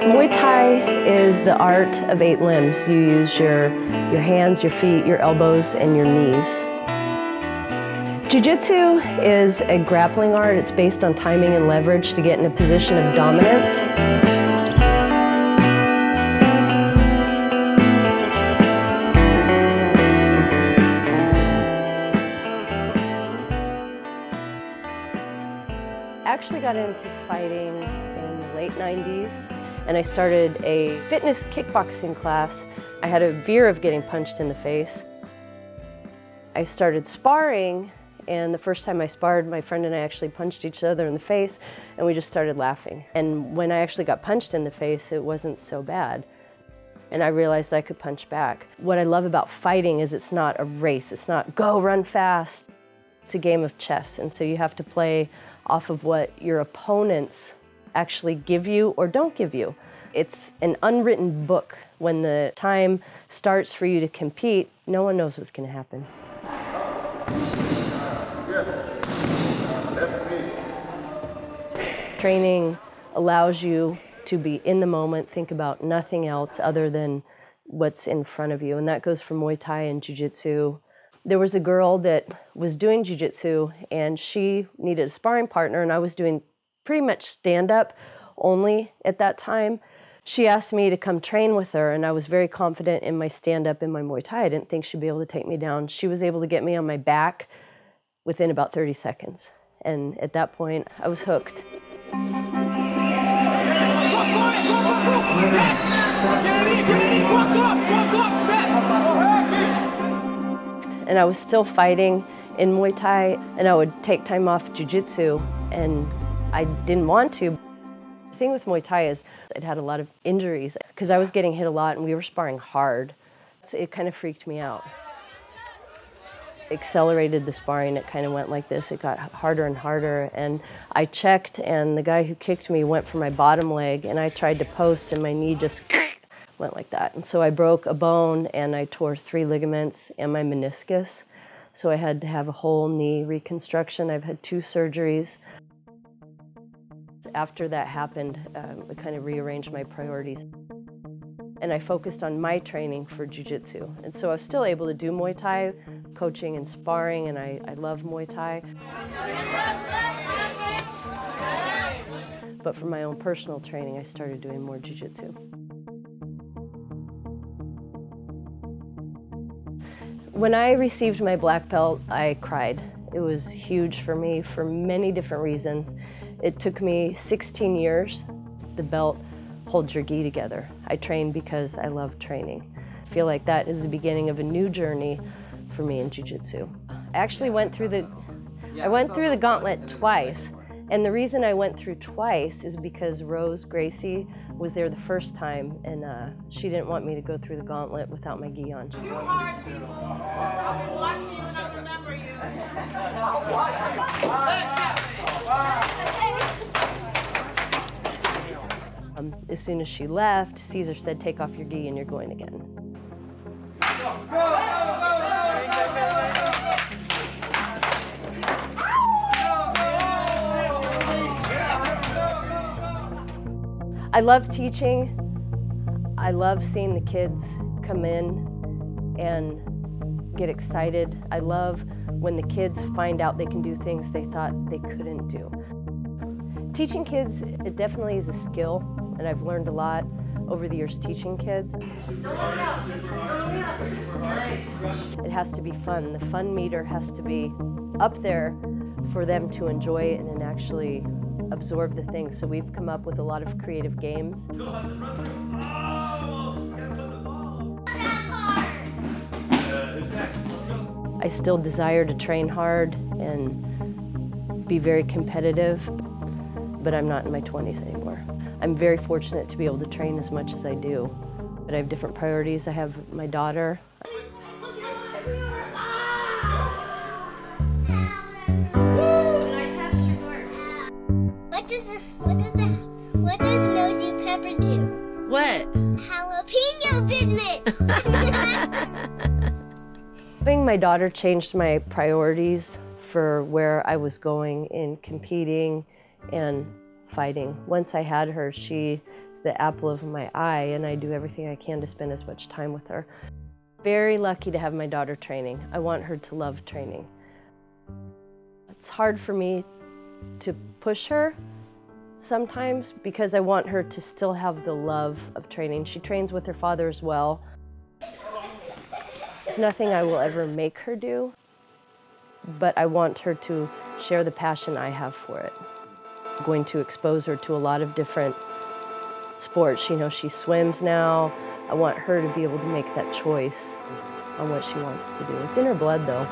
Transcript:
Muay Thai is the art of 8 limbs. You use your hands, your feet, your elbows, and your knees. Jiu-Jitsu is a grappling art. It's based on timing and leverage to get in a position of dominance. I actually got into fighting in the late 90s, and I started a fitness kickboxing class. I had a fear of getting punched in the face. I started sparring, and the first time I sparred, my friend and I actually punched each other in the face, and we just started laughing. And when I actually got punched in the face, it wasn't so bad. And I realized I could punch back. What I love about fighting is it's not a race. It's not go, run fast. It's a game of chess, and so you have to play off of what your opponents actually give you or don't give you. It's an unwritten book. When the time starts for you to compete, no one knows what's going to happen. Training allows you to be in the moment, think about nothing else other than what's in front of you, and that goes for Muay Thai and Jiu-Jitsu. There was a girl that was doing Jiu-Jitsu, and she needed a sparring partner, and I was doing pretty much stand-up only at that time. She asked me to come train with her, and I was very confident in my stand-up and my Muay Thai. I didn't think she'd be able to take me down. She was able to get me on my back within about 30 seconds, and at that point, I was hooked. And I was still fighting in Muay Thai, and I would take time off Jiu-Jitsu, and I didn't want to. The thing with Muay Thai is it had a lot of injuries because I was getting hit a lot and we were sparring hard. So it kind of freaked me out. Accelerated the sparring, it kind of went like this. It got harder and harder, and I checked, and the guy who kicked me went for my bottom leg, and I tried to post, and my knee just went like that. And so I broke a bone, and I tore 3 ligaments and my meniscus. So I had to have a whole knee reconstruction. I've had 2 surgeries. After that happened, I kind of rearranged my priorities. And I focused on my training for Jiu-Jitsu. And so I was still able to do Muay Thai, coaching and sparring, and I love Muay Thai. But for my own personal training, I started doing more Jiu-Jitsu. When I received my black belt, I cried. It was huge for me for many different reasons. It took me 16 years. The belt holds your gi together. I train because I love training. I feel like that is the beginning of a new journey for me in Jiu-Jitsu. I actually went through the gauntlet twice. And the reason I went through twice is because Rose Gracie was there the first time, and she didn't want me to go through the gauntlet without my gi on. Too hard, people. I'll watch you and I'll remember you. I'll watch you. As soon as she left, Caesar said, "Take off your gi and you're going again." I love teaching. I love seeing the kids come in and get excited. I love when the kids find out they can do things they thought they couldn't do. Teaching kids, it definitely is a skill, and I've learned a lot over the years teaching kids. It has to be fun. The fun meter has to be up there for them to enjoy it and actually absorb the things. So we've come up with a lot of creative games. I still desire to train hard and be very competitive, but I'm not in my 20s anymore. I'm very fortunate to be able to train as much as I do, but I have different priorities. I have my daughter. What does Nosy Pepper do? What? Jalapeno business! Having my daughter changed my priorities for where I was going in competing and fighting. Once I had her, she the apple of my eye, and I do everything I can to spend as much time with her. Very lucky to have my daughter training. I want her to love training. It's hard for me to push her sometimes because I want her to still have the love of training. She trains with her father as well. It's nothing I will ever make her do, but I want her to share the passion I have for it. I'm going to expose her to a lot of different sports. You know, she swims now. I want her to be able to make that choice on what she wants to do. It's in her blood, though.